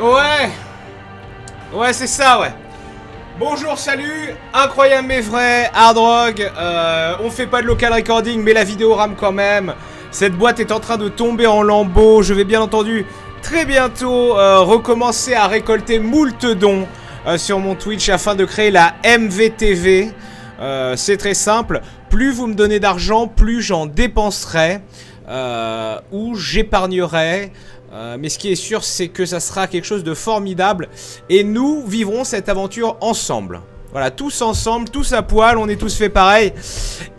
Ouais. Ouais, c'est ça, ouais. Bonjour, salut. Incroyable mais vrai, Hard Rock. On fait pas de local recording, mais la vidéo rame quand même. Cette boîte est en train de tomber en lambeaux. Je vais bien entendu très bientôt recommencer à récolter moult dons sur mon Twitch afin de créer la MVTV. C'est très simple. Plus vous me donnez d'argent, plus j'en dépenserai ou j'épargnerai. Mais ce qui est sûr, c'est que ça sera quelque chose de formidable. Et nous vivrons cette aventure ensemble. Voilà, tous ensemble, tous à poil, on est tous fait pareil.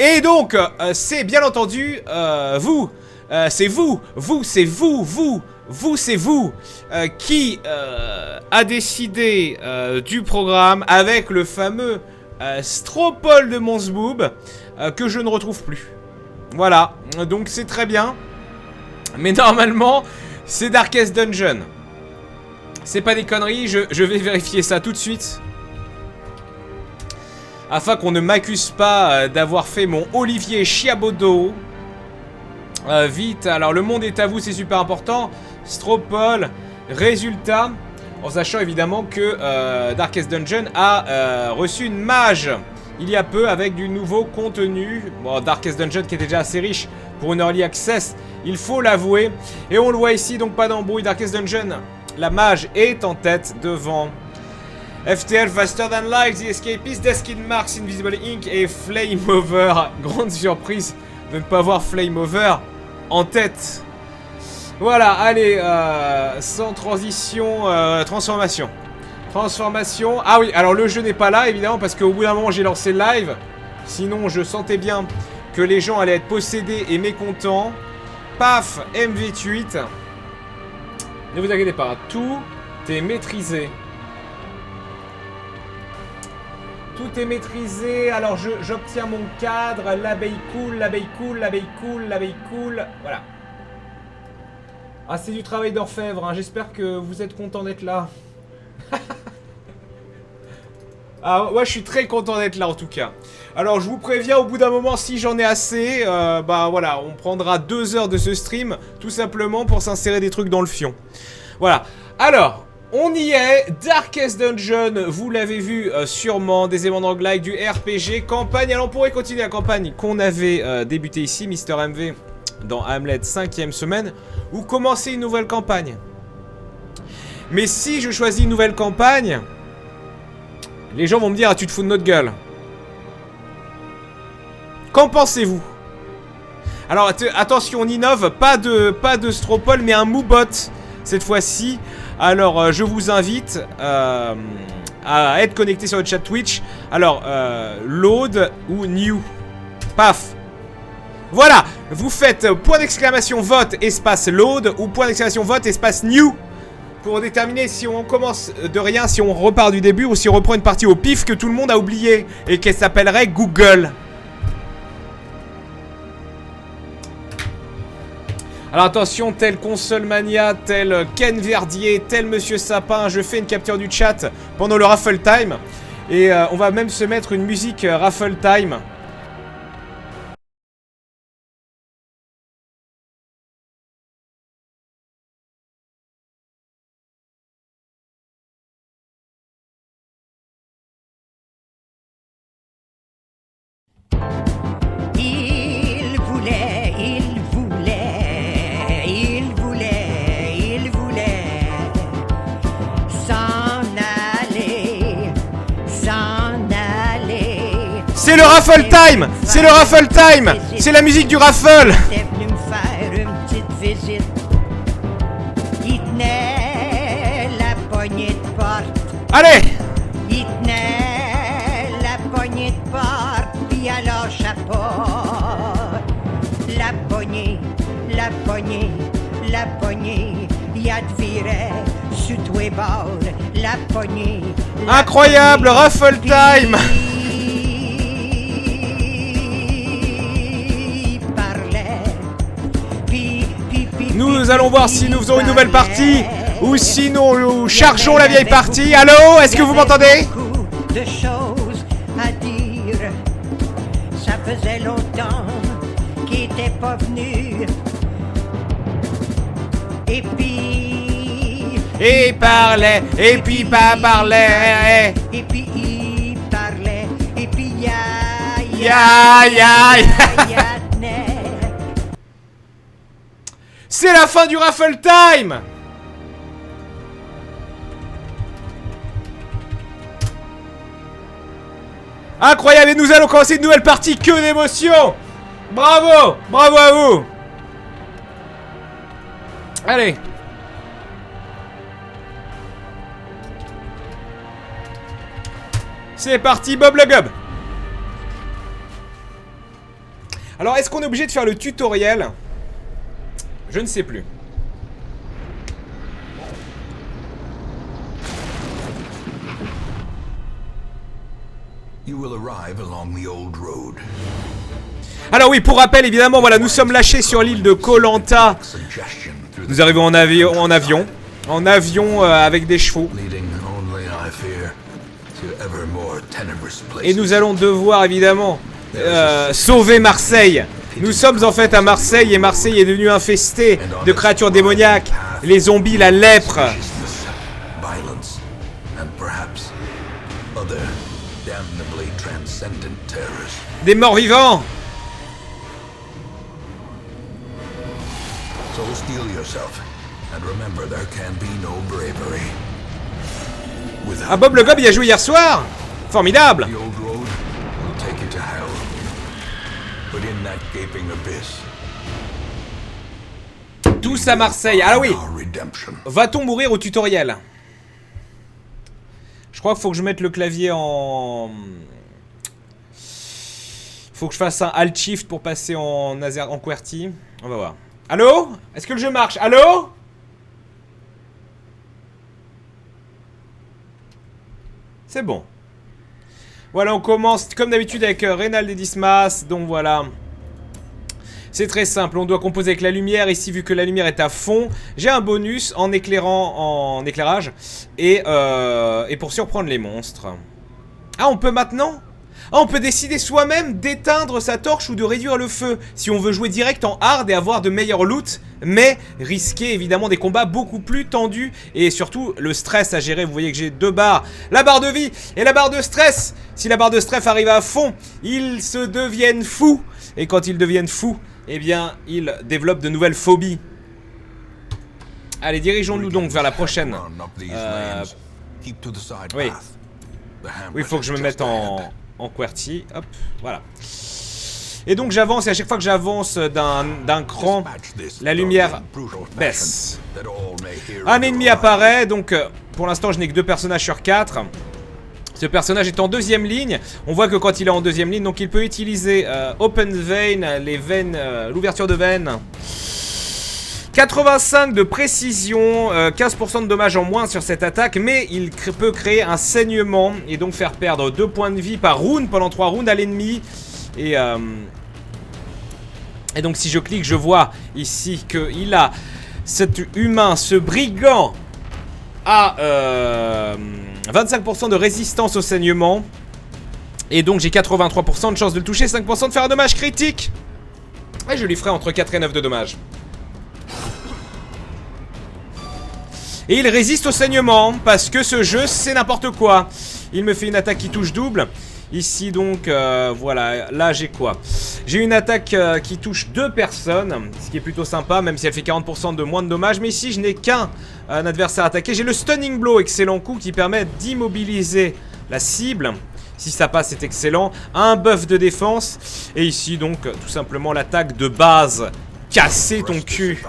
Et donc, c'est bien entendu vous. C'est vous, c'est vous, c'est vous qui a décidé du programme avec le fameux Stropole de Monsboob que je ne retrouve plus. Voilà, donc c'est très bien. Mais normalement, c'est Darkest Dungeon. C'est pas des conneries, je vais vérifier ça tout de suite. Afin qu'on ne m'accuse pas d'avoir fait mon Olivier Chiabodo. Vite, alors le monde est à vous, c'est super important. Stropole, résultat. En sachant évidemment que Darkest Dungeon a reçu une mage il y a peu avec du nouveau contenu. Bon, Darkest Dungeon qui était déjà assez riche pour une early access, il faut l'avouer. Et on le voit ici, donc pas d'embrouille. Darkest Dungeon, la mage est en tête devant FTL, Faster Than Light, The Escapist, Deskin Marks, Invisible Ink et Flame Over. Grande surprise de ne pas voir Flame Over en tête. Voilà, allez, sans transition, transformation. Transformation. Ah oui, alors le jeu n'est pas là, évidemment, parce qu'au bout d'un moment, j'ai lancé le live. Sinon, je sentais bien que les gens allaient être possédés et mécontents. Paf, MV8. Ne vous inquiétez pas, tout est maîtrisé. Tout est maîtrisé. Alors, j'obtiens mon cadre. L'abeille cool, l'abeille cool, l'abeille cool, l'abeille cool. Voilà. Ah, c'est du travail d'orfèvre, hein. J'espère que vous êtes contents d'être là. Ah, ouais, je suis très content d'être là en tout cas. Alors, je vous préviens, au bout d'un moment, si j'en ai assez, bah voilà, on prendra 2 heures de ce stream, tout simplement pour s'insérer des trucs dans le fion. Voilà. Alors, on y est. Darkest Dungeon, vous l'avez vu sûrement, des éléments de roguelike, du RPG, campagne. Alors, on pourrait continuer la campagne qu'on avait débuté ici, Mister MV, dans Hamlet 5e semaine, ou commencer une nouvelle campagne. Mais si je choisis une nouvelle campagne, les gens vont me dire, ah, tu te fous de notre gueule. Qu'en pensez-vous? Alors attention, on innove, pas de Stropole, mais un Moobot cette fois-ci. Alors je vous invite à être connecté sur le chat Twitch. Alors load ou new. Paf. Voilà, vous faites point d'exclamation vote espace load ou point d'exclamation vote espace new pour déterminer si on commence de rien, si on repart du début ou si on reprend une partie au pif que tout le monde a oublié et qu'elle s'appellerait Google. Alors attention, tel Console Mania, tel Ken Verdier, tel Monsieur Sapin, je fais une capture du chat pendant le Raffle Time. Et on va même se mettre une musique Raffle Time. C'est le Raffle Time! C'est le Raffle Time! C'est la musique du Raffle! Allez! Il tenait la poignée de porte, puis à leur chapeau. La poignée, la poignée, la poignée, y'a de virer sur tous les bords. La poignée. Incroyable, Raffle Time! Nous allons voir si nous faisons une nouvelle partie ou si nous chargeons la vieille partie. Allô, est-ce que vous m'entendez? De choses à dire. Ça faisait longtemps qu'il n'était pas venu. Et et parlait, et puis pas parlait. Et puis il parlait, et puis C'est la fin du raffle time. Incroyable, et nous allons commencer une nouvelle partie, que d'émotions. Bravo, bravo à vous. Allez. C'est parti, Bob le Gob. Alors, est-ce qu'on est obligé de faire le tutoriel? Je ne sais plus. Alors oui, pour rappel, évidemment, voilà, nous sommes lâchés sur l'île de Koh Lanta. Nous arrivons en avion, avec des chevaux. Et nous allons devoir, évidemment, sauver Marseille. Nous sommes en fait à Marseille, et Marseille est devenue infestée de créatures démoniaques. Les zombies, la lèpre. Des morts vivants. Ah, Bob le Gob, il a joué hier soir. Formidable. Tous à Marseille. Ah oui. Va-t-on mourir au tutoriel? Je crois qu'il faut que je mette le clavier en... Faut que je fasse un Alt Shift pour passer en QWERTY. On va voir. Allô? Est-ce que le jeu marche? Allô? C'est bon. Voilà, on commence comme d'habitude avec Reynald et Dismas. Donc voilà. C'est très simple, on doit composer avec la lumière. Ici, vu que la lumière est à fond, j'ai un bonus en éclairage. Et pour surprendre les monstres. Ah, on peut maintenant? Ah, on peut décider soi-même d'éteindre sa torche ou de réduire le feu si on veut jouer direct en hard et avoir de meilleurs loot, mais risquer évidemment des combats beaucoup plus tendus et surtout le stress à gérer. Vous voyez que j'ai deux barres, la barre de vie et la barre de stress. Si la barre de stress arrive à fond, ils se deviennent fous, et quand ils deviennent fous, eh bien ils développent de nouvelles phobies. Allez, dirigeons-nous donc vers la prochaine. Oui, il faut que je me mette en QWERTY, hop, voilà. Et donc j'avance, et à chaque fois que j'avance d'un cran, la lumière baisse. Un ennemi apparaît, donc pour l'instant je n'ai que 2 personnages sur 4. Ce personnage est en deuxième ligne. On voit que quand il est en deuxième ligne, donc il peut utiliser Open Vein, les veines, l'ouverture de veines. 85 de précision, 15% de dommages en moins sur cette attaque, mais il peut créer un saignement et donc faire perdre 2 points de vie par round pendant 3 rounds à l'ennemi. Et donc si je clique, je vois ici qu'il a cet humain, ce brigand, a 25% de résistance au saignement. Et donc j'ai 83% de chance de le toucher, 5% de faire un dommage critique. Et je lui ferai entre 4 et 9 de dommages. Et il résiste au saignement, parce que ce jeu, c'est n'importe quoi. Il me fait une attaque qui touche double. Ici, donc, voilà. Là, j'ai quoi? J'ai une attaque qui touche 2 personnes, ce qui est plutôt sympa, même si elle fait 40% de moins de dommages. Mais ici, je n'ai qu'un adversaire attaqué. J'ai le Stunning Blow, excellent coup, qui permet d'immobiliser la cible. Si ça passe, c'est excellent. Un buff de défense. Et ici, donc, tout simplement, l'attaque de base. Casser ton cul.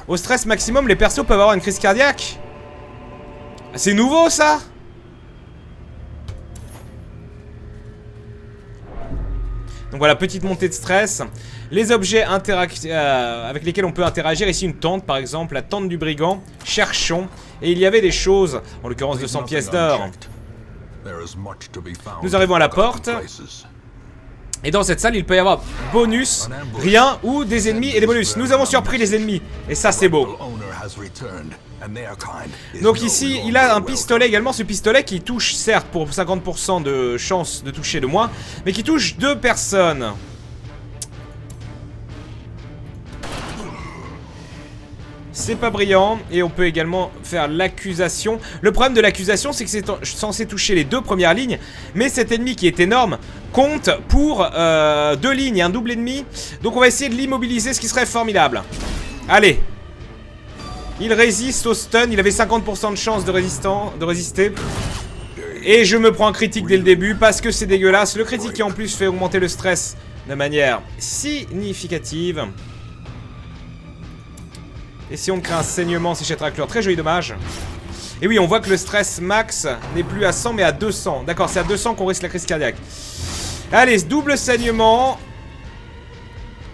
Au stress maximum, les persos peuvent avoir une crise cardiaque. C'est nouveau ça. Donc voilà, petite montée de stress. Les objets avec lesquels on peut interagir. Ici une tente par exemple, la tente du brigand. Cherchons. Et il y avait des choses, en l'occurrence 200 pièces d'or. Nous arrivons à la porte. Et dans cette salle, il peut y avoir bonus, rien ou des ennemis et des bonus. Nous avons surpris les ennemis. Et ça, c'est beau. Donc ici, il a un pistolet également. Ce pistolet qui touche, certes, pour 50% de chance de toucher de moins, mais qui touche 2 personnes. C'est pas brillant. Et on peut également faire l'accusation. Le problème de l'accusation, c'est que c'est censé toucher les deux premières lignes. Mais cet ennemi qui est énorme compte pour 2 lignes, un double ennemi. Donc on va essayer de l'immobiliser, ce qui serait formidable. Allez. Il résiste au stun. Il avait 50% de chance de résister. Et je me prends un critique dès le début parce que c'est dégueulasse. Le critique qui en plus fait augmenter le stress de manière significative. Et si on crée un saignement, séchette raclure, très joli dommage. Et oui, on voit que le stress max n'est plus à 100 mais à 200. D'accord, c'est à 200 qu'on risque la crise cardiaque. Allez, double saignement.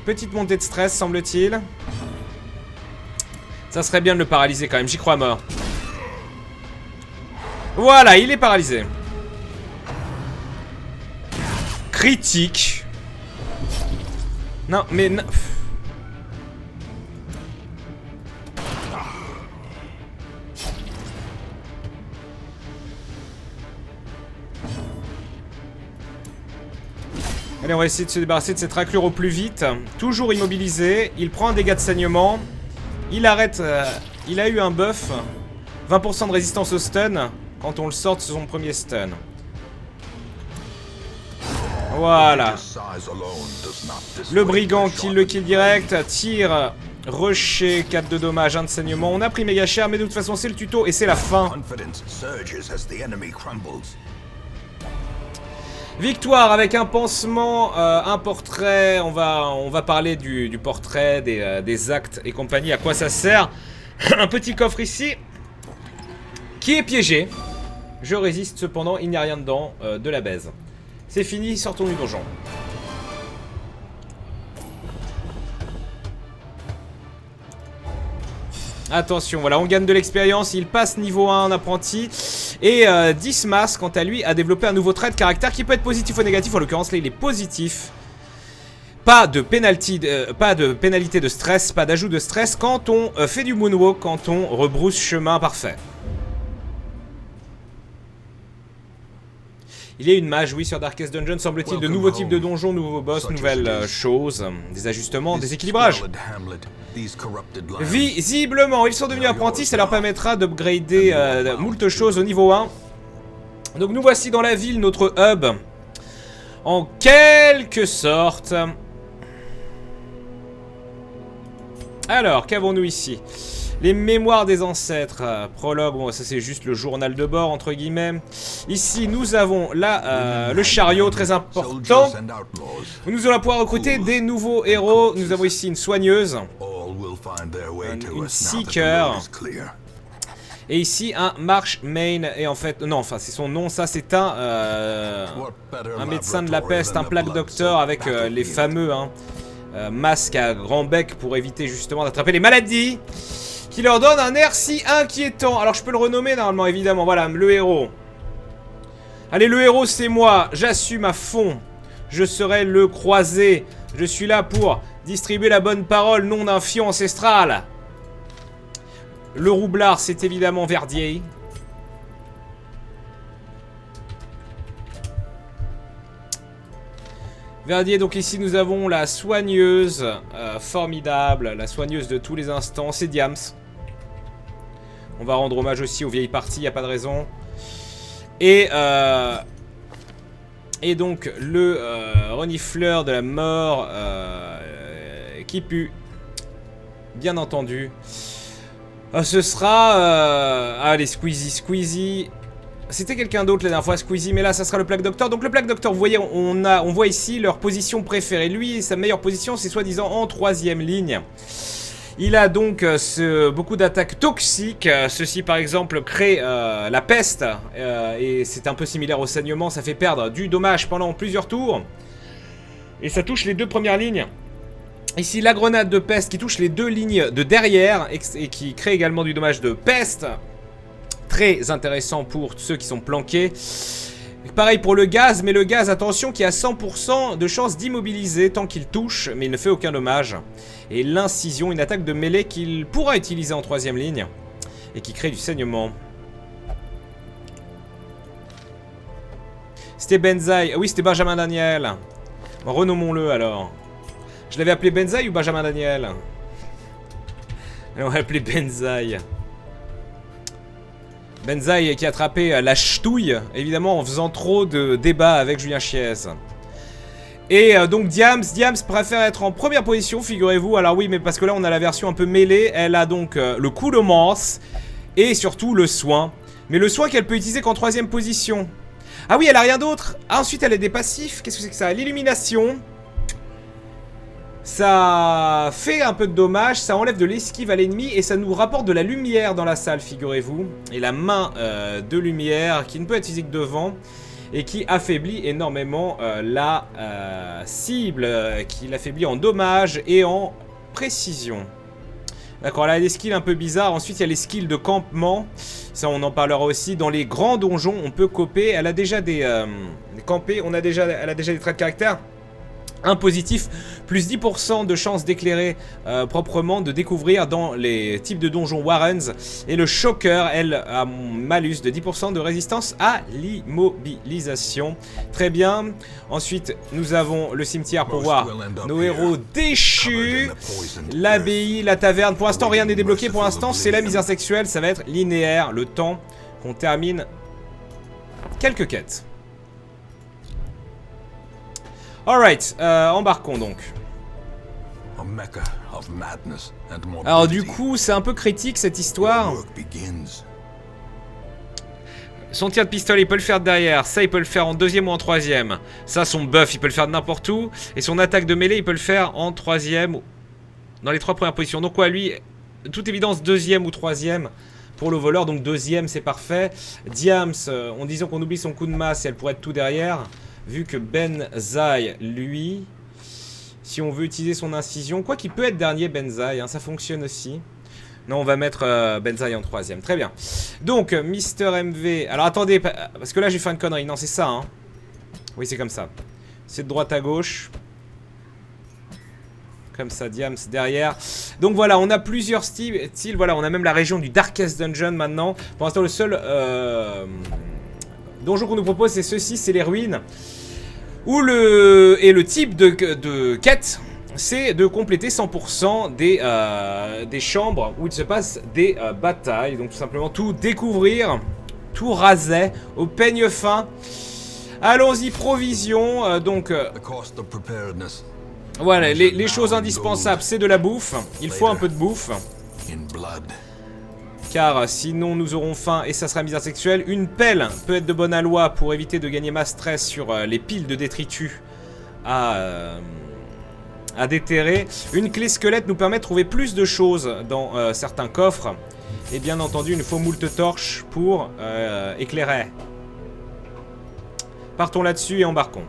Petite montée de stress, semble-t-il. Ça serait bien de le paralyser quand même, j'y crois à mort. Voilà, il est paralysé. Critique. Non, mais... non. Allez, on va essayer de se débarrasser de cette raclure au plus vite. Toujours immobilisé. Il prend un dégât de saignement. Il arrête... il a eu un buff. 20% de résistance au stun. Quand on le sort de son premier stun. Voilà. Le brigand kill le kill direct. Tire, rusher, 4 de dommages, 1 de saignement. On a pris méga cher, mais de toute façon c'est le tuto et c'est la fin. Victoire avec un pansement, un portrait. On va parler du portrait, des actes et compagnie. À quoi ça sert? Un petit coffre ici qui est piégé. Je résiste cependant, il n'y a rien dedans, de la baise. C'est fini, sortons du donjon. Attention, voilà, on gagne de l'expérience, il passe niveau 1 en apprenti. Et Dismas, quant à lui, a développé un nouveau trait de caractère qui peut être positif ou négatif. En l'occurrence, là, il est positif. Pas de pénalité de stress, pas d'ajout de stress quand on fait du moonwalk, quand on rebrousse chemin parfait. Il y a une mage, oui, sur Darkest Dungeon, semble-t-il, de nouveaux types de donjons, nouveaux boss, nouvelles choses, des ajustements, des équilibrages. Visiblement, ils sont devenus apprentis, ça leur permettra d'upgrader moult choses au niveau 1. Donc nous voici dans la ville, notre hub, en quelque sorte. Alors, qu'avons-nous ici ? Les mémoires des ancêtres, prologue, bon ça c'est juste le journal de bord entre guillemets. Ici nous avons là le chariot très important. Nous allons pouvoir recruter des nouveaux héros. Nous avons ici une soigneuse, une seeker. Et ici un march main. Et en fait, non enfin c'est son nom, ça c'est un médecin de la peste, un plague docteur avec les fameux masques à grand bec pour éviter justement d'attraper les maladies. Qui leur donne un air si inquiétant. Alors je peux le renommer normalement évidemment. Voilà le héros. Allez le héros c'est moi. J'assume à fond. Je serai le croisé. Je suis là pour distribuer la bonne parole. Nom d'un fion ancestral. Le roublard c'est évidemment Verdier. Verdier, donc ici nous avons la soigneuse, formidable, la soigneuse de tous les instants, c'est Diams. On va rendre hommage aussi aux vieilles parties, y a pas de raison. Et donc le renifleur de la mort qui pue, bien entendu. Ce sera, allez Squeezie. C'était quelqu'un d'autre la dernière fois, Squeezie, mais là ça sera le Plague Doctor. Donc le Plague Doctor, vous voyez, on voit ici leur position préférée. Lui, sa meilleure position, c'est soi-disant en 3e ligne. Il a donc beaucoup d'attaques toxiques. Ceci par exemple crée la peste. Et c'est un peu similaire au saignement, ça fait perdre du dommage pendant plusieurs tours. Et ça touche les 2 premières lignes. Ici la grenade de peste qui touche les 2 lignes de derrière et qui crée également du dommage de peste. Très intéressant pour ceux qui sont planqués. Pareil pour le gaz, mais le gaz, attention, qui a 100% de chance d'immobiliser tant qu'il touche, mais il ne fait aucun dommage. Et l'incision, une attaque de mêlée qu'il pourra utiliser en 3e ligne et qui crée du saignement. C'était Benzaï. Oui, c'était Benjamin Daniel. Renommons-le alors. Je l'avais appelé Benzaï ou Benjamin Daniel? Et on va l'appeler Benzaï. Benzaï qui a attrapé la ch'touille, évidemment en faisant trop de débats avec Julien Chiez. Et donc Diams préfère être en première position, figurez-vous. Alors oui, mais parce que là on a la version un peu mêlée. Elle a donc le coup de masse et surtout le soin. Mais le soin qu'elle peut utiliser qu'en troisième position. Ah oui, elle a rien d'autre. Ah, ensuite elle a des passifs. Qu'est-ce que c'est que ça? L'illumination. Ça fait un peu de dommages, ça enlève de l'esquive à l'ennemi et ça nous rapporte de la lumière dans la salle, figurez-vous. Et la main de lumière qui ne peut être utilisée que devant et qui affaiblit énormément la cible, qui l'affaiblit en dommages et en précision. D'accord, elle a des skills un peu bizarres. Ensuite, il y a les skills de campement. Ça, on en parlera aussi. Dans les grands donjons, on peut coper. Elle a déjà des campés. Elle a déjà des traits de caractère. Un positif, plus 10% de chance d'éclairer proprement, de découvrir dans les types de donjons Warrens. Et le Shocker, elle, a un malus de 10% de résistance à l'immobilisation. Très bien. Ensuite, nous avons le cimetière pour voir nos héros déchus. L'abbaye, la taverne. Pour l'instant, rien n'est débloqué. Pour l'instant, c'est la misère sexuelle. Ça va être linéaire, le temps qu'on termine quelques quêtes. Alright, embarquons donc. Alors du coup, c'est un peu critique cette histoire. Son tir de pistolet, il peut le faire derrière. Ça, il peut le faire en deuxième ou en troisième. Ça, son buff, il peut le faire n'importe où. Et son attaque de mêlée, il peut le faire en troisième. Dans les trois premières positions. Donc quoi, lui, de toute évidence, deuxième ou troisième pour le voleur. Donc deuxième, c'est parfait. Diams, en disant qu'on oublie son coup de masse, elle pourrait être tout derrière. Vu que Benzaï, lui, si on veut utiliser son incision, quoi qu'il peut être dernier Benzaï, hein, ça fonctionne aussi. Non, on va mettre Benzaï en troisième. Très bien. Donc, Mister MV. Alors attendez, parce que là j'ai fait une connerie. Non, c'est ça. Hein. Oui, c'est comme ça. C'est de droite à gauche. Comme ça, Diams derrière. Donc voilà, on a plusieurs styles. Voilà, on a même la région du Darkest Dungeon maintenant. Pour l'instant, le seul donjon qu'on nous propose, c'est ceci, c'est les ruines. Où le type de quête, c'est de compléter 100% des chambres où il se passe des batailles. Donc tout simplement tout découvrir, tout raser au peigne fin. Allons-y, provision. Voilà, les choses indispensables, c'est de la bouffe. Il faut un peu de bouffe. Car sinon nous aurons faim et ça sera misère sexuelle. Une pelle peut être de bonne aloi pour éviter de gagner masse stress sur les piles de détritus à déterrer. Une clé squelette nous permet de trouver plus de choses dans certains coffres. Et bien entendu une faux moult torche pour éclairer. Partons là-dessus et embarquons.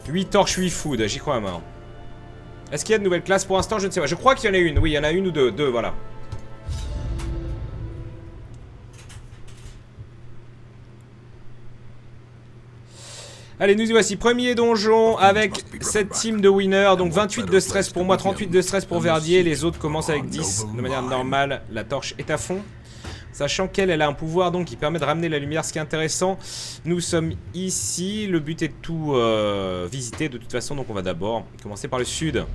« 8 torches, 8 food, j'y crois à mort. » Est-ce qu'il y a de nouvelles classes pour l'instant? Je ne sais pas. Je crois qu'il y en a une. Oui, il y en a une ou deux. Deux, voilà. Allez, nous y voici. Premier donjon avec cette team de winners. Donc 28 de stress pour moi, 38 de stress pour Verdier. Les autres commencent avec 10. De manière normale, la torche est à fond. Sachant qu'elle a un pouvoir donc qui permet de ramener la lumière. Ce qui est intéressant, nous sommes ici. Le but est de tout visiter de toute façon. Donc on va d'abord commencer par le sud.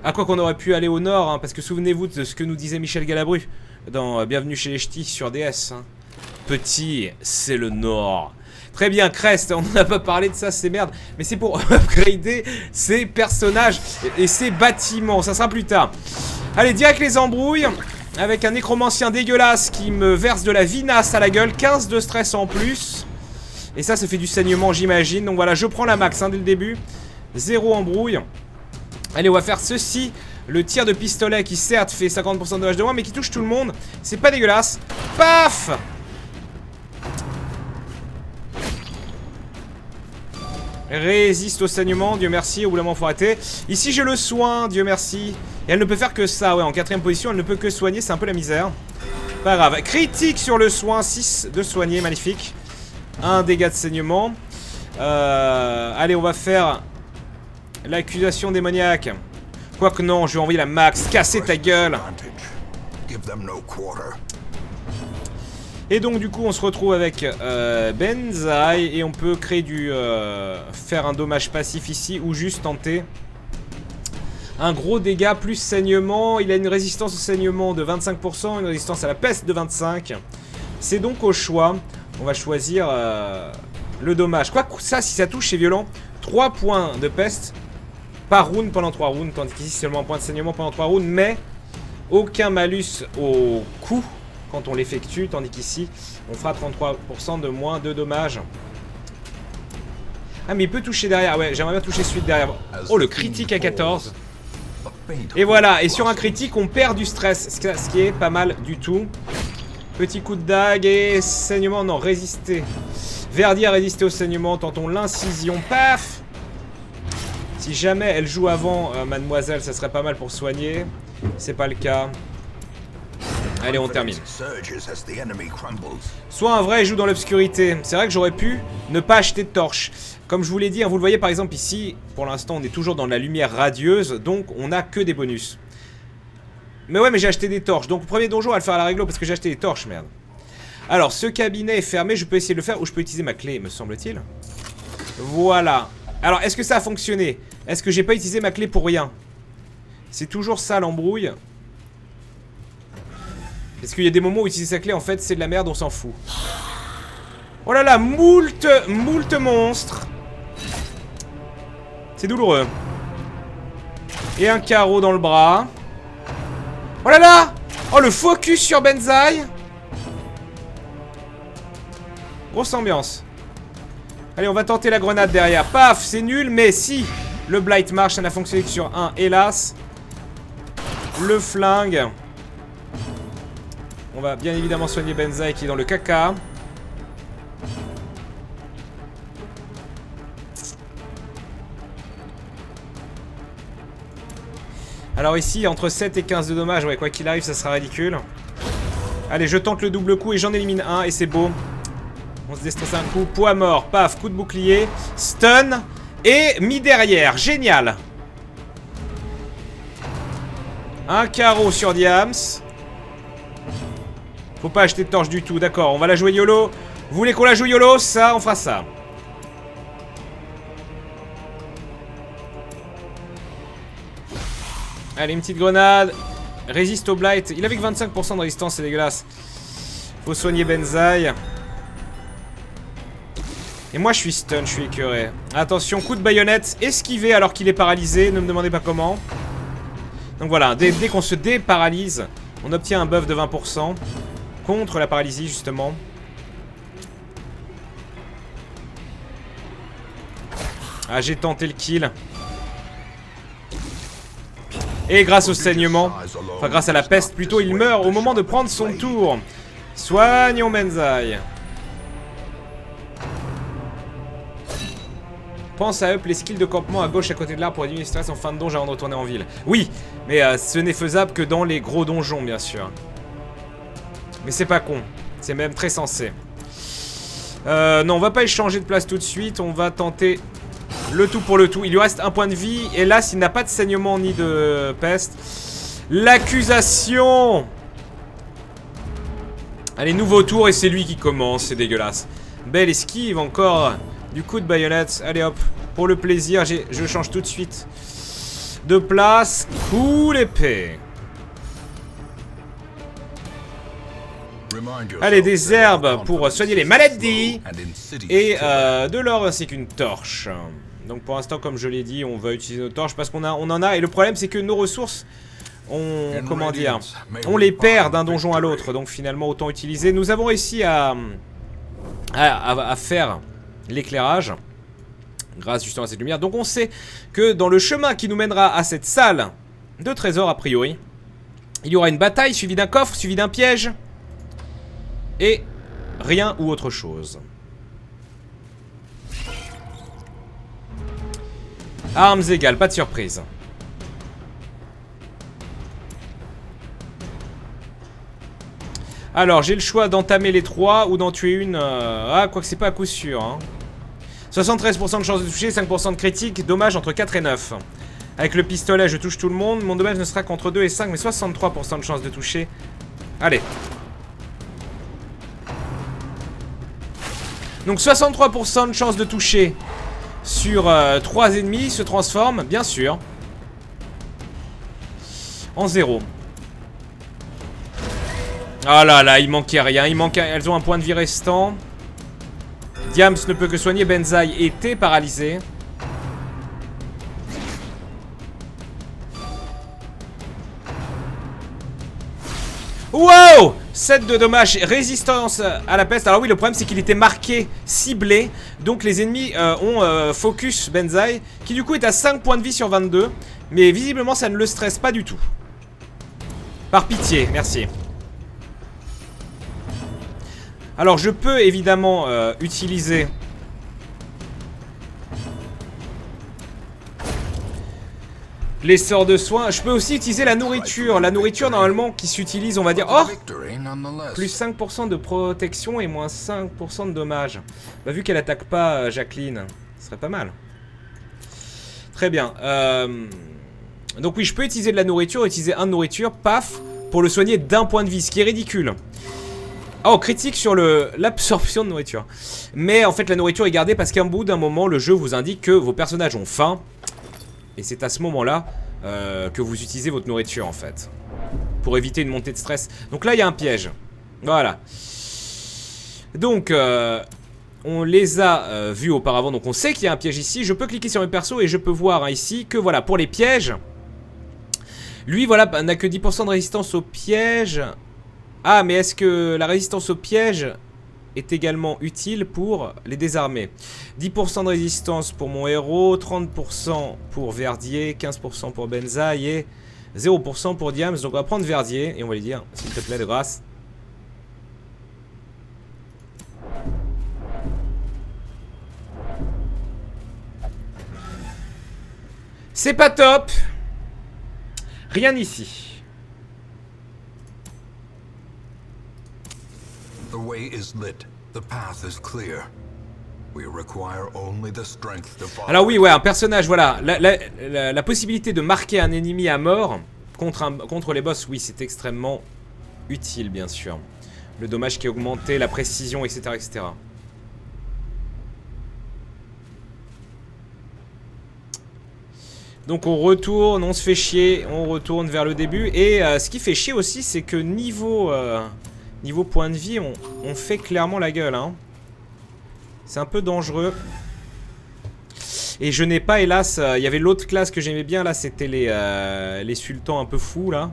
À quoi qu'on aurait pu aller au nord. Hein, parce que souvenez-vous de ce que nous disait Michel Galabru dans Bienvenue chez les Ch'tis sur DS. Hein. Petit, c'est le nord. Très bien, Crest, on n'en a pas parlé de ça, c'est merde. Mais c'est pour upgrader ces personnages et ces bâtiments. Ça sera plus tard. Allez, direct les embrouilles. Avec un nécromancien dégueulasse qui me verse de la vinasse à la gueule. 15 de stress en plus. Et ça fait du saignement, j'imagine. Donc voilà, je prends la max hein, dès le début. 0 embrouille. Allez, on va faire ceci. Le tir de pistolet qui certes fait 50% de dommages de moins, mais qui touche tout le monde. C'est pas dégueulasse. Paf! Résiste au saignement, Dieu merci, au bout d'un moment faut arrêter. Ici j'ai le soin, Dieu merci. Et elle ne peut faire que ça, ouais, en quatrième position, elle ne peut que soigner, c'est un peu la misère. Pas grave, critique sur le soin, 6 de soigner, magnifique. 1 dégât de saignement. Allez, on va faire l'accusation démoniaque. Quoique non, je vais envoyer la max, casser ta gueule. Et donc du coup on se retrouve avec Benzaï et on peut créer faire un dommage passif ici ou juste tenter un gros dégât plus saignement. Il a une résistance au saignement de 25%, une résistance à la peste de 25%. C'est donc au choix. On va choisir le dommage. Quoi que ça, si ça touche, c'est violent. 3 points de peste par round pendant 3 rounds, tandis qu'ici seulement un point de saignement pendant 3 rounds, mais aucun malus au coup quand on l'effectue, tandis qu'ici on fera 33% de moins de dommages. Ah mais il peut toucher derrière, ouais j'aimerais bien toucher celui de derrière. Oh le critique à 14. Et voilà, et sur un critique on perd du stress, ce qui est pas mal du tout. Petit coup de dague et saignement, non résister. Verdi a résisté au saignement, tentons l'incision, paf. Si jamais elle joue avant mademoiselle, ça serait pas mal pour soigner. C'est pas le cas. Allez, on termine. Soit un vrai joue dans l'obscurité. C'est vrai que j'aurais pu ne pas acheter de torche. Comme je vous l'ai dit, hein, vous le voyez par exemple ici, pour l'instant on est toujours dans la lumière radieuse, donc on n'a que des bonus. Mais ouais, mais j'ai acheté des torches. Donc, premier donjon, on va le faire à la réglo parce que j'ai acheté des torches, merde. Alors, ce cabinet est fermé, je peux essayer de le faire ou je peux utiliser ma clé, me semble-t-il. Voilà. Alors, est-ce que ça a fonctionné? Est-ce que j'ai pas utilisé ma clé pour rien? C'est toujours ça l'embrouille. Est-ce qu'il y a des moments où utiliser sa clé, en fait, c'est de la merde, on s'en fout. Oh là là, moult monstres. C'est douloureux. Et un carreau dans le bras. Oh là là! Oh le focus sur Benzaï! Grosse ambiance. Allez, on va tenter la grenade derrière. Paf, c'est nul, mais si le blight marche, ça n'a fonctionné que sur un, hélas. Le flingue. On va bien évidemment soigner Benzaï qui est dans le caca. Alors ici, entre 7 et 15 de dommages, ouais, quoi qu'il arrive, ça sera ridicule. Allez, je tente le double coup et j'en élimine un, et c'est beau. On se déstresse un coup, poids mort, paf, coup de bouclier, stun, et mis derrière, génial. Un carreau sur Diams. Faut pas acheter de torche du tout, d'accord, on va la jouer YOLO. Vous voulez qu'on la joue YOLO? Ça, on fera ça. Allez, une petite grenade. Résiste au blight. Il avait que 25% de résistance, c'est dégueulasse. Faut soigner Benzaï. Et moi, je suis stun, je suis écœuré. Attention, coup de baïonnette. Esquivé alors qu'il est paralysé. Ne me demandez pas comment. Donc voilà, dès qu'on se déparalyse, on obtient un buff de 20% contre la paralysie, justement. Ah, j'ai tenté le kill. Et grâce au saignement, enfin grâce à la peste plutôt, il meurt au moment de prendre son tour. Soignons Benzaï. Pense à up les skills de campement à gauche à côté de l'arbre pour diminuer le stress en fin de donjon avant de retourner en ville. Oui, mais ce n'est faisable que dans les gros donjons, bien sûr. Mais c'est pas con, c'est même très sensé. Non, on va pas échanger de place tout de suite, on va tenter... le tout pour le tout. Il lui reste un point de vie. Et là, s'il n'a pas de saignement ni de peste. L'accusation. Allez, nouveau tour et c'est lui qui commence. C'est dégueulasse. Belle esquive encore. Du coup de baïonnette. Allez hop. Pour le plaisir, je change tout de suite de place. Coup l'épée. Allez, des herbes pour soigner les maladies. Et de l'or ainsi qu'une torche. Donc pour l'instant, comme je l'ai dit, on va utiliser nos torches parce qu'on en a. Et le problème, c'est que nos ressources, comment dire, on les perd d'un donjon à l'autre. Donc finalement, autant utiliser. Nous avons réussi à faire l'éclairage grâce justement à cette lumière. Donc on sait que dans le chemin qui nous mènera à cette salle de trésor, a priori, il y aura une bataille suivie d'un coffre, suivie d'un piège. Et rien ou autre chose. Armes égales, pas de surprise. Alors, j'ai le choix d'entamer les trois ou d'en tuer une. Ah, quoique c'est pas à coup sûr. Hein. 73% de chance de toucher, 5% de critique, dommage entre 4 et 9. Avec le pistolet, je touche tout le monde. Mon dommage ne sera qu'entre 2 et 5, mais 63% de chance de toucher. Allez. Donc 63% de chance de toucher sur 3 ennemis se transforme, bien sûr, en 0. Ah là là, il manquait rien. Elles ont un point de vie restant. Diams ne peut que soigner. Benzaï était paralysé. Wow! 7 de dommages, résistance à la peste. Alors oui, le problème c'est qu'il était marqué, ciblé. Donc les ennemis ont focus Benzaï, qui du coup est à 5 points de vie sur 22. Mais visiblement ça ne le stresse pas du tout. Par pitié, merci. Alors je peux évidemment utiliser les sorts de soins. Je peux aussi utiliser la nourriture. La nourriture normalement qui s'utilise, on va dire... Oh! Plus 5% de protection et moins 5% de dommages. Bah, vu qu'elle attaque pas Jacqueline, ce serait pas mal. Très bien. Donc oui, je peux utiliser de la nourriture, utiliser un de nourriture, paf, pour le soigner d'un point de vie, ce qui est ridicule. Oh, critique sur l'absorption de nourriture. Mais en fait, la nourriture est gardée parce qu'à bout d'un moment, le jeu vous indique que vos personnages ont faim. Et c'est à ce moment-là que vous utilisez votre nourriture, en fait. Pour éviter une montée de stress. Donc là, il y a un piège. Voilà. Donc, on les a vus auparavant. Donc on sait qu'il y a un piège ici. Je peux cliquer sur mes persos et je peux voir ici que, voilà, pour les pièges... Lui, voilà, n'a que 10% de résistance aux pièges... Ah, mais est-ce que la résistance aux pièges est également utile pour les désarmer? 10% de résistance pour mon héros, 30% pour Verdier, 15% pour Benzaï et 0% pour Diams. Donc on va prendre Verdier et on va lui dire, s'il te plaît, de grâce. C'est pas top. Rien ici. The way is lit. The path is clear. We require only the strength to follow. Alors oui, ouais, un personnage, voilà. La possibilité de marquer un ennemi à mort contre les boss, oui, c'est extrêmement utile, bien sûr. Le dommage qui est augmenté, la précision, etc., etc. Donc on retourne, on se fait chier, on retourne vers le début. Et ce qui fait chier aussi, c'est que niveau point de vie, on fait clairement la gueule, hein. C'est un peu dangereux. Et je n'ai pas, hélas, il y avait l'autre classe que j'aimais bien, là, c'était les sultans un peu fous, là.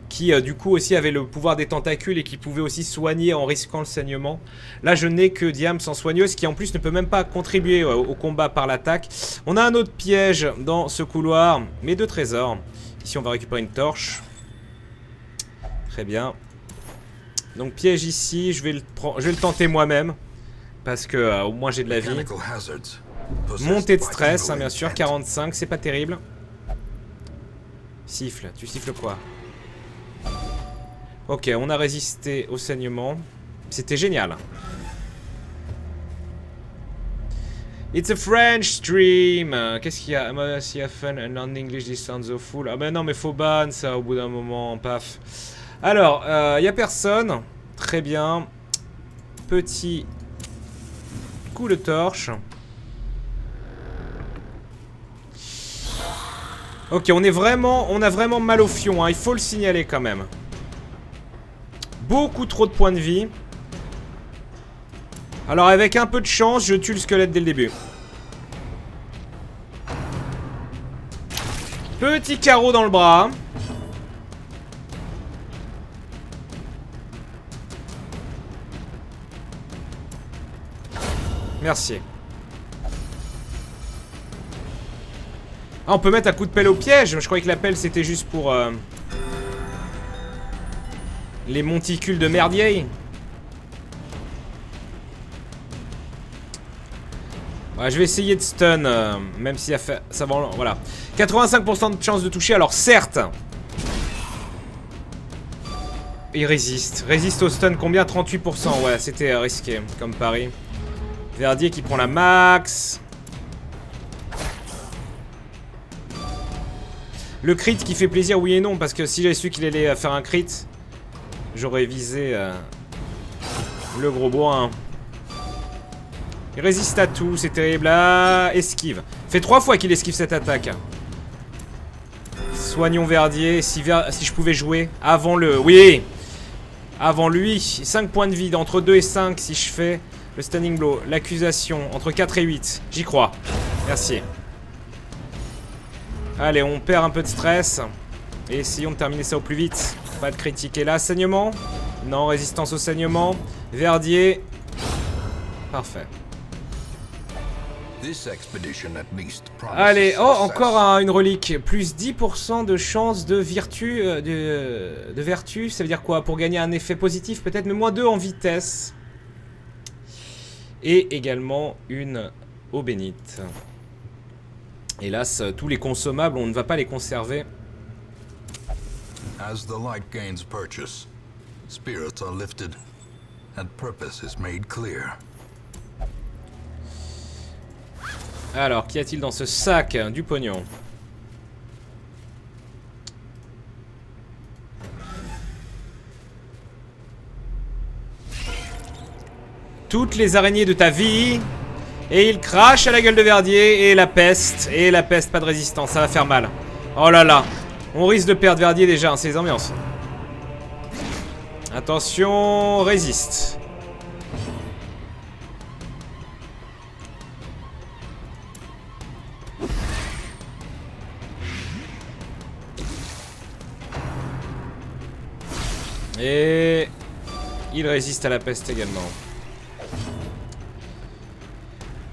Qui, du coup, aussi avaient le pouvoir des tentacules et qui pouvaient aussi soigner en risquant le saignement. Là, je n'ai que Diams en soigneuse, qui en plus ne peut même pas contribuer au combat par l'attaque. On a un autre piège dans ce couloir, mais de trésors. Ici, on va récupérer une torche. Très bien. Donc piège ici, je vais le tenter moi-même. Parce que au moins j'ai de la vie. Montée de stress, hein, bien sûr, 45, c'est pas terrible. Siffle, tu siffles quoi? Ok, on a résisté au saignement. C'était génial. It's a French stream. Qu'est-ce qu'il y a? Si fun and non-English this sounds so full. Ah ben non, mais faut ban ça au bout d'un moment, paf. Alors, il n'y a personne. Très bien. Petit coup de torche. Ok, on a vraiment mal au fion, hein. Il faut le signaler quand même. Beaucoup trop de points de vie. Alors avec un peu de chance, je tue le squelette dès le début. Petit carreau dans le bras. Merci. Ah, on peut mettre un coup de pelle au piège. Je croyais que la pelle c'était juste pour les monticules de merdier. Ouais, je vais essayer de stun, même si ça va... Voilà. 85% de chance de toucher. Alors certes, il résiste. Résiste au stun combien? 38%. Ouais, c'était risqué comme pari. Verdier qui prend la max. Le crit qui fait plaisir, oui et non. Parce que si j'avais su qu'il allait faire un crit, j'aurais visé le gros bois. Il résiste à tout, c'est terrible. Ah, esquive. Fait 3 fois qu'il esquive cette attaque. Soignons Verdier. Si je pouvais jouer avant le... Oui! Avant lui. 5 points de vie. Entre 2 et 5 si je fais le stunning blow. L'accusation. Entre 4 et 8. J'y crois. Merci. Allez, on perd un peu de stress. Et essayons de terminer ça au plus vite. Pas de critique. Et là, saignement? Non, résistance au saignement. Verdier. Parfait. Allez, oh, encore une relique. Plus 10% de chance de vertu. De vertu, ça veut dire quoi? Pour gagner un effet positif, peut-être, mais moins 2 en vitesse. Et également une eau bénite. Hélas, tous les consommables, on ne va pas les conserver. As the light gains purchase, spirits are lifted, and purpose is made clear. Alors, qu'y a-t-il dans ce sac? Du pognon. Toutes les araignées de ta vie. Et il crache à la gueule de Verdier. Et la peste. Et la peste, pas de résistance, ça va faire mal. Oh là là. On risque de perdre Verdier déjà, hein, c'est les ambiances. Attention, résiste. Et il résiste à la peste également.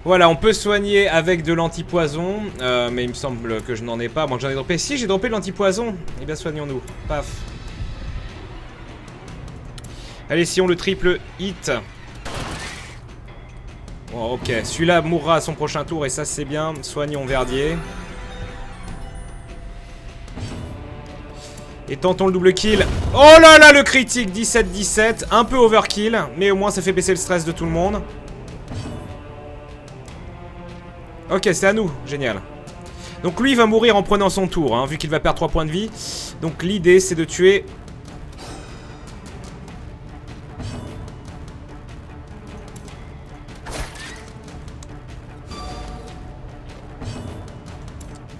Voilà, on peut soigner avec de l'antipoison, mais il me semble que je n'en ai pas. Bon, j'en ai droppé. Si, j'ai droppé de l'antipoison. Eh bien, soignons-nous. Paf. Allez, si on le triple hit. Bon, ok. Celui-là mourra à son prochain tour et ça, c'est bien. Soignons Verdier. Et tentons le double kill. Oh là là, le critique 17-17. Un peu overkill, mais au moins ça fait baisser le stress de tout le monde. Ok, c'est à nous. Génial. Donc lui, il va mourir en prenant son tour, hein, vu qu'il va perdre 3 points de vie. Donc l'idée, c'est de tuer...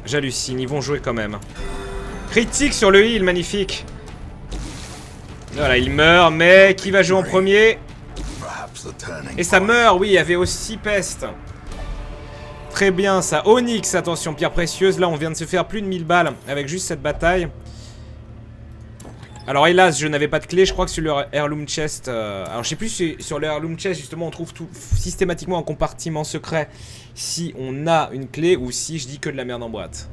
J'hallucine, ils vont jouer quand même. Critique sur le heal, magnifique. Voilà, il meurt, mais qui va jouer en premier? Et ça meurt, oui, il y avait aussi peste. Très bien, ça. Onyx, attention, pierre précieuse. Là, on vient de se faire plus de 1000 balles avec juste cette bataille. Alors, hélas, je n'avais pas de clé. Je crois que sur le Heirloom Chest... alors, je sais plus si sur le Heirloom Chest, justement, on trouve tout systématiquement un compartiment secret si on a une clé ou si je dis que de la merde en boîte.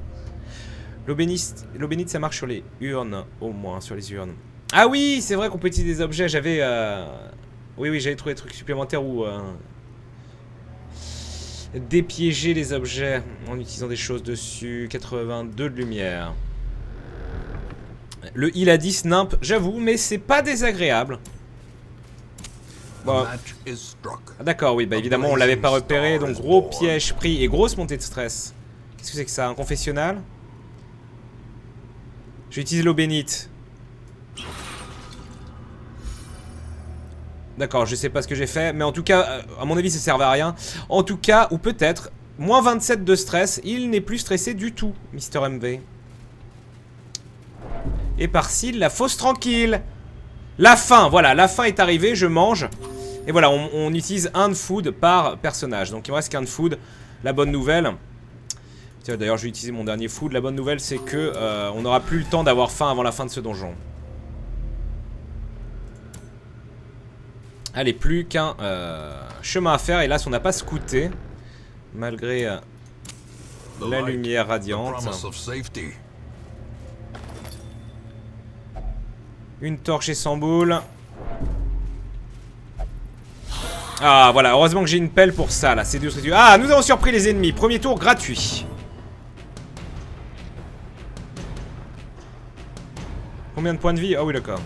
L'eau bénite, ça marche sur les urnes, au moins, sur les urnes. Ah oui, c'est vrai qu'on peut utiliser des objets. J'avais... Oui, j'avais trouvé des trucs supplémentaires où... Dépiéger les objets en utilisant des choses dessus. 82 de lumière. Le heal à 10 nimp, j'avoue, mais c'est pas désagréable. Bon. Ah, d'accord, oui, bah évidemment on l'avait pas repéré. Donc gros piège pris et grosse montée de stress. Qu'est-ce que c'est que ça? Un confessionnal? Je vais utiliser l'eau bénite. D'accord, je sais pas ce que j'ai fait, mais en tout cas, à mon avis, ça servait à rien. En tout cas, ou peut-être, moins 27 de stress, il n'est plus stressé du tout, Mr. MV. Et par-ci, la fausse tranquille. La faim, voilà, la faim est arrivée, je mange. Et voilà, on utilise un de food par personnage. Donc il me reste qu'un de food. La bonne nouvelle... Tiens, d'ailleurs, je vais utiliser mon dernier food. La bonne nouvelle, c'est que on n'aura plus le temps d'avoir faim avant la fin de ce donjon. Allez, plus qu'un chemin à faire. Et là, on n'a pas scouté. Malgré la lumière radiante. Une torche et 100 boules. Ah, voilà. Heureusement que j'ai une pelle pour ça, là. C'est deux trucs. Ah, nous avons surpris les ennemis. Premier tour gratuit. Combien de points de vie? Ah oui, d'accord.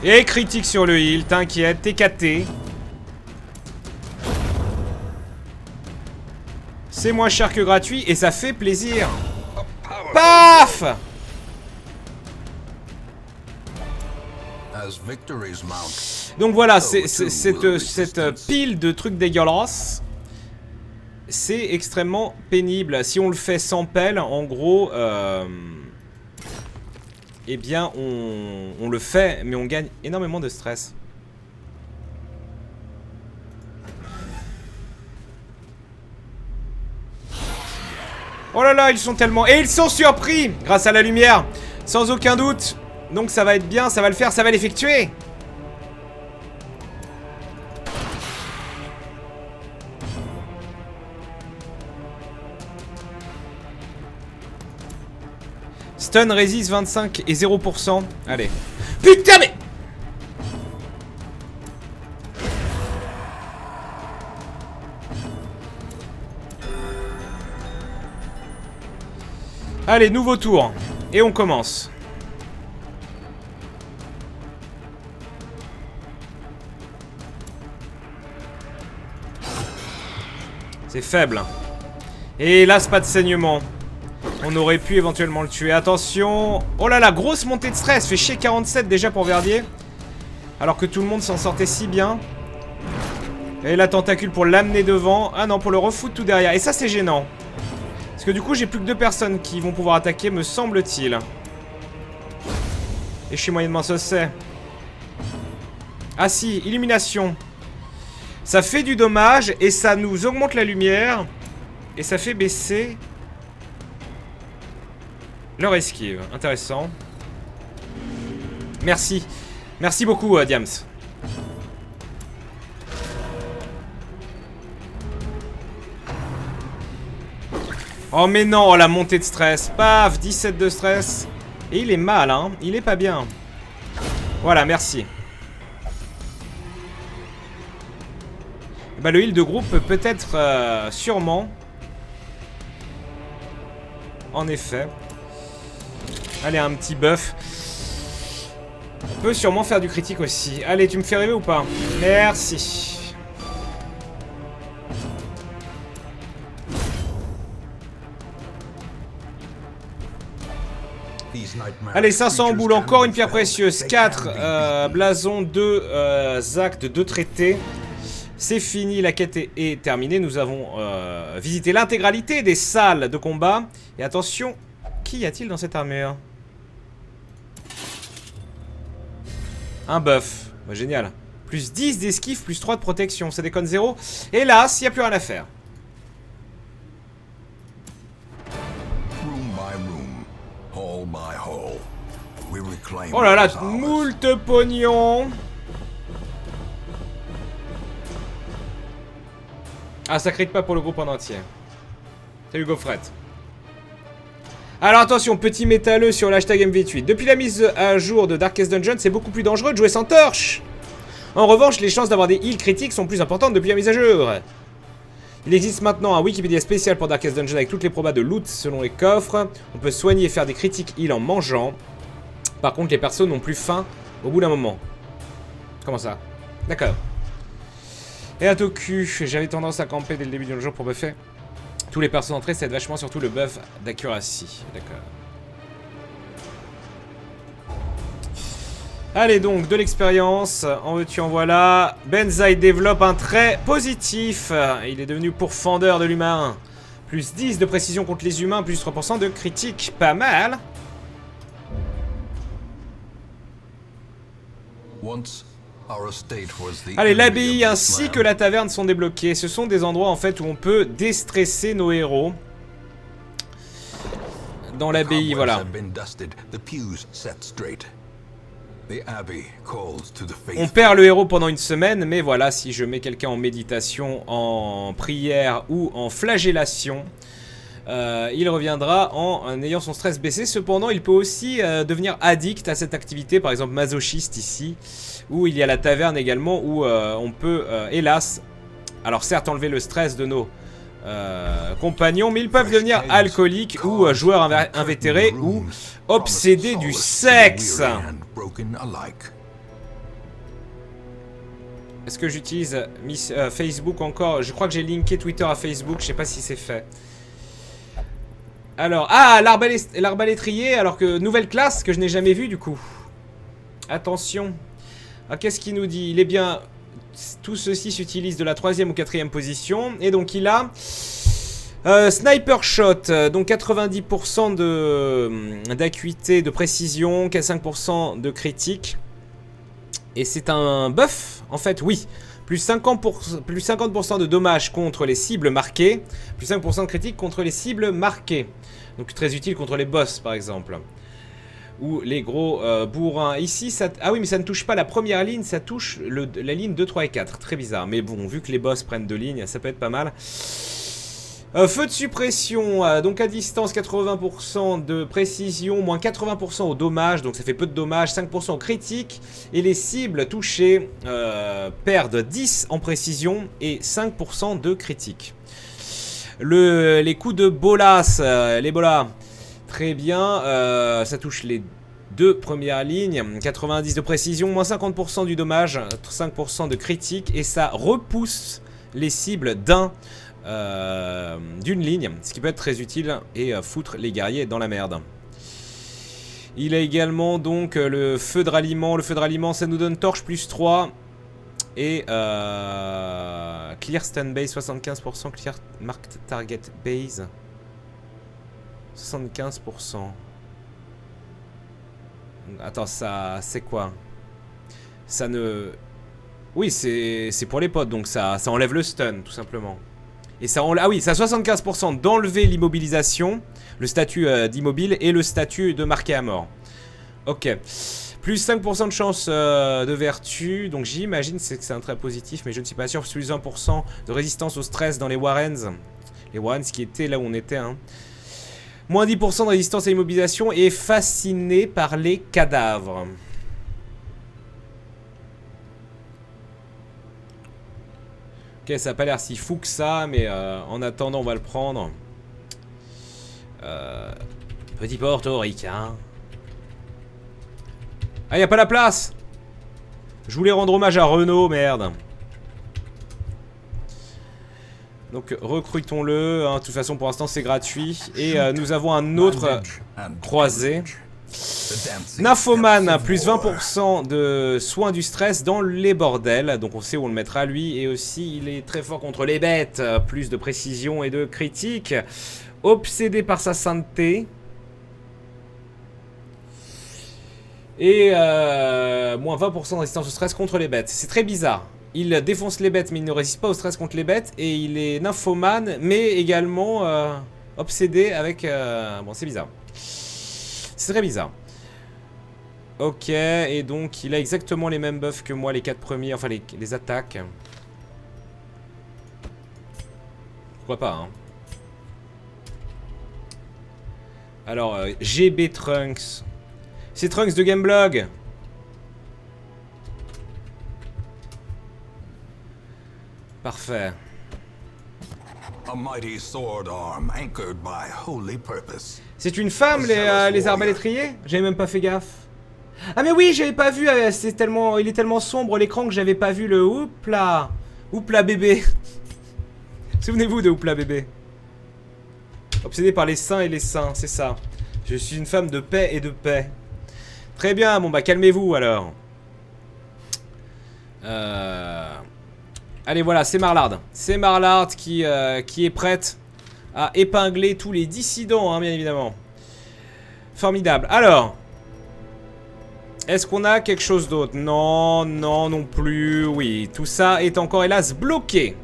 Et critique sur le heal, t'inquiète, TKT. C'est moins cher que gratuit et ça fait plaisir. Paf! as victories mount. Donc voilà, cette pile de trucs dégueulasses, c'est extrêmement pénible. Si on le fait sans pelle, en gros, eh bien on le fait, mais on gagne énormément de stress. Oh là là, ils sont tellement... Et ils sont surpris grâce à la lumière, sans aucun doute. Donc ça va être bien, ça va le faire, ça va l'effectuer. Stun, résiste 25 et 0%. Allez. Putain mais... Allez, nouveau tour. Et on commence. C'est faible. Et hélas, pas de saignement. On aurait pu éventuellement le tuer. Attention. Oh là là, grosse montée de stress. Fait chier 47 déjà pour Verdier. Alors que tout le monde s'en sortait si bien. Et la tentacule pour l'amener devant. Ah non, pour le refoutre tout derrière. Et ça, c'est gênant. Parce que du coup, j'ai plus que 2 personnes qui vont pouvoir attaquer, me semble-t-il. Et je suis moyennement saucé. Ah si, illumination. Ça fait du dommage et ça nous augmente la lumière. Et ça fait baisser leur esquive. Intéressant. Merci. Merci beaucoup, Diams. Oh mais non, oh, la montée de stress. Paf, 17 de stress. Et il est mal, hein. Il est pas bien. Voilà, merci. Bah le heal de groupe peut être sûrement. En effet. Allez, un petit buff. On peut sûrement faire du critique aussi. Allez, tu me fais rêver ou pas? Merci. Allez, 500 boules, encore une pierre précieuse. 4 blasons, 2 actes, 2 traités. C'est fini, la quête est terminée. Nous avons visité l'intégralité des salles de combat. Et attention, qui y a-t-il dans cette armure? Un buff, bah, génial. Plus 10 d'esquive, plus 3 de protection. Ça déconne 0. Hélas, il n'y a plus rien à faire. Oh là là, moult pognon. Ah, ça crie pas pour le groupe en entier. Salut Gaufrette. Alors attention, petit métalleux sur le hashtag MV8. Depuis la mise à jour de Darkest Dungeon, c'est beaucoup plus dangereux de jouer sans torche. En revanche, les chances d'avoir des heals critiques sont plus importantes depuis la mise à jour. Il existe maintenant un Wikipédia spécial pour Darkest Dungeon avec toutes les probas de loot selon les coffres. On peut soigner et faire des critiques heal en mangeant. Par contre, les persos n'ont plus faim au bout d'un moment. Comment ça? D'accord. Et à Toku, j'avais tendance à camper dès le début du jeu pour buffer tous les persos d'entrée, ça aide vachement, surtout le buff d'accuracy. D'accord. Allez donc, de l'expérience, en veux-tu en voilà. Benzaï développe un trait positif. Il est devenu pourfendeur de l'humain. Plus 10 de précision contre les humains, plus 3% de critique. Pas mal. Allez, l'abbaye ainsi que la taverne sont débloqués. Ce sont des endroits en fait où on peut déstresser nos héros. Dans l'abbaye, voilà. On perd le héros pendant une semaine, mais voilà, si je mets quelqu'un en méditation, en prière ou en flagellation, il reviendra en ayant son stress baissé. Cependant, il peut aussi devenir addict à cette activité, par exemple masochiste ici, où il y a la taverne également, où on peut, hélas, alors certes enlever le stress de nos compagnons, mais ils peuvent devenir alcooliques ou joueurs invétérés ou obsédés du sexe. Est-ce que j'utilise Facebook encore? Je crois que j'ai linké Twitter à Facebook, je sais pas si c'est fait. Alors, ah, l'arbalétrier, alors que nouvelle classe que je n'ai jamais vue du coup. Attention. Ah, qu'est-ce qu'il nous dit? Il est bien... Tout ceci s'utilise de la 3e ou 4e position. Et donc il a... Sniper Shot, donc 90% d'acuité, de précision, 5% de critique. Et c'est un buff, en fait, oui. Plus 50% de dommages contre les cibles marquées, plus 5% de critique contre les cibles marquées. Donc très utile contre les boss, par exemple. Ou les gros bourrins. Ici, ça... Ah oui, mais ça ne touche pas la première ligne, ça touche la ligne 2, 3 et 4. Très bizarre. Mais bon, vu que les boss prennent 2 lignes, ça peut être pas mal. Feu de suppression, donc à distance 80% de précision, moins 80% au dommage, donc ça fait peu de dommages, 5% critique. Et les cibles touchées perdent 10 en précision et 5% de critique. Les coups de bolas, les bolas, très bien, ça touche les 2 premières lignes, 90 de précision, moins 50% du dommage, 5% de critique. Et ça repousse les cibles d'une ligne, ce qui peut être très utile et foutre les guerriers dans la merde. Il a également donc le feu de ralliement. Le feu de ralliement, ça nous donne torche plus 3 et clear stun base 75%, clear marked target base 75%. Attends, ça c'est quoi? Ça ne... Oui, c'est pour les potes, donc ça enlève le stun tout simplement. Et ça enlève... Ah oui, ça a 75% d'enlever l'immobilisation, le statut d'immobile et le statut de marqué à mort. Ok. Plus 5% de chance de vertu, donc j'imagine que c'est un trait positif, mais je ne suis pas sûr. Plus 1% de résistance au stress dans les Warrens. Les Warrens qui étaient là où on était, hein. Moins 10% de résistance à l'immobilisation et fasciné par les cadavres. Ok, ça n'a pas l'air si fou que ça, mais en attendant, on va le prendre. Petit portoricain. Ah, y a pas la place! Je voulais rendre hommage à Renault, merde. Donc, recrutons-le. Hein, de toute façon, pour l'instant, c'est gratuit. Et nous avons un autre croisé. Nymphoman, plus 20% de soins du stress dans les bordels. Donc on sait où on le mettra lui. Et aussi il est très fort contre les bêtes. Plus de précision et de critique. Obsédé par sa sainteté. Et moins 20% de résistance au stress contre les bêtes. C'est très bizarre. Il défonce les bêtes mais il ne résiste pas au stress contre les bêtes. Et il est nymphomane mais également obsédé avec... Bon, c'est bizarre. C'est très bizarre. Ok, et donc il a exactement les mêmes buffs que moi, les 4 premiers, enfin les attaques. Pourquoi pas, hein. Alors, GB Trunks. C'est Trunks de Gameblog. Parfait. C'est une femme, les arbalétriers? J'avais même pas fait gaffe. Ah mais oui, j'avais pas vu, c'est tellement, il est tellement sombre l'écran que j'avais pas vu le Oupla. Oupla bébé. Souvenez-vous de Oupla bébé. Obsédé par les saints et les saints, c'est ça. Je suis une femme de paix et de paix. Très bien, bon bah calmez-vous alors. Allez voilà, c'est Marlard. C'est Marlard qui est prête à épingler tous les dissidents, hein, bien évidemment. Formidable. Alors, est-ce qu'on a quelque chose d'autre? Non, non, non plus. Oui, tout ça est encore, hélas, bloqué.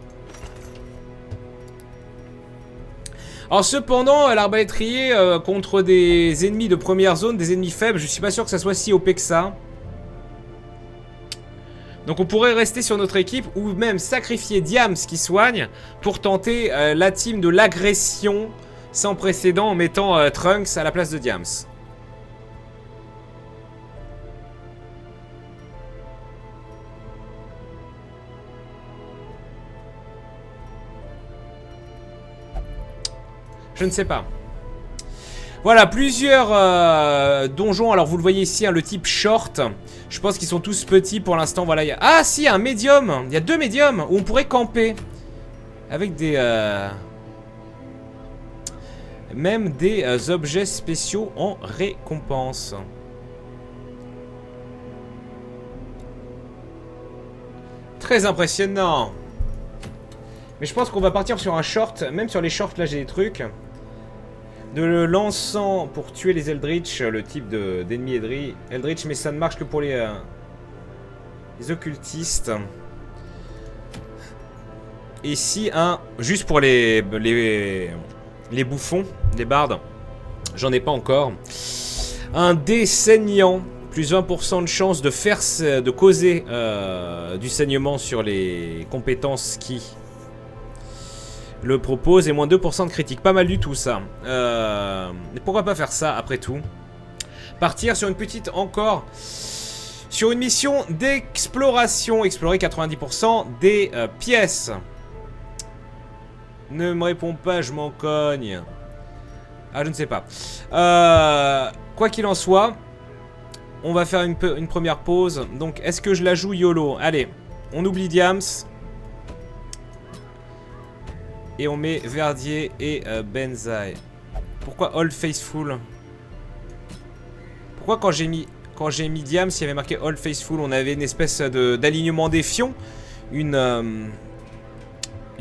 Alors cependant, l'arbalétrier contre des ennemis de première zone, des ennemis faibles, je suis pas sûr que ça soit si OP que ça. Donc on pourrait rester sur notre équipe ou même sacrifier Diams qui soigne pour tenter la team de l'agression sans précédent en mettant Trunks à la place de Diams. Je ne sais pas. Voilà, plusieurs donjons. Alors vous le voyez ici, hein, le type short. Je pense qu'ils sont tous petits pour l'instant. Voilà. Ah si, un médium. Il y a 2 médiums où on pourrait camper. Avec des... Même des objets spéciaux en récompense. Très impressionnant. Mais je pense qu'on va partir sur un short. Même sur les shorts, là, j'ai des trucs. De l'encens pour tuer les Eldritch, le type d'ennemi Eldritch, mais ça ne marche que pour les occultistes. Et ici, juste pour les bouffons, les bardes. J'en ai pas encore. Un dé saignant. Plus 20% de chance de causer du saignement sur les compétences qui le propose et moins 2% de critique. Pas mal du tout ça. Mais pourquoi pas faire ça après tout? Partir sur une petite encore. Sur une mission d'exploration. Explorer 90% des pièces. Ne me réponds pas, je m'en cogne. Ah, je ne sais pas. Quoi qu'il en soit, on va faire une première pause. Donc, est-ce que je la joue YOLO? Allez, on oublie Diams. Et on met Verdier et Benzaï. Pourquoi All Faithful? Pourquoi quand j'ai mis Diams, il y avait marqué All Faithful, on avait une espèce d'alignement des fions? Une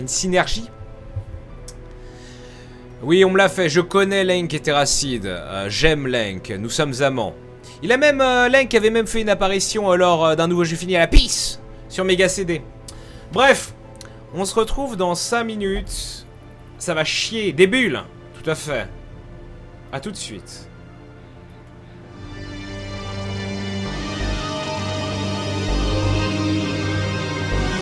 synergie? Oui, on me l'a fait. Je connais Link et Terracide. J'aime Link. Nous sommes amants. Il a même... Link avait même fait une apparition lors d'un nouveau jeu fini à la pisse sur Mega CD. Bref, on se retrouve dans 5 minutes. Ça va chier. Des bulles. Tout à fait. A tout de suite.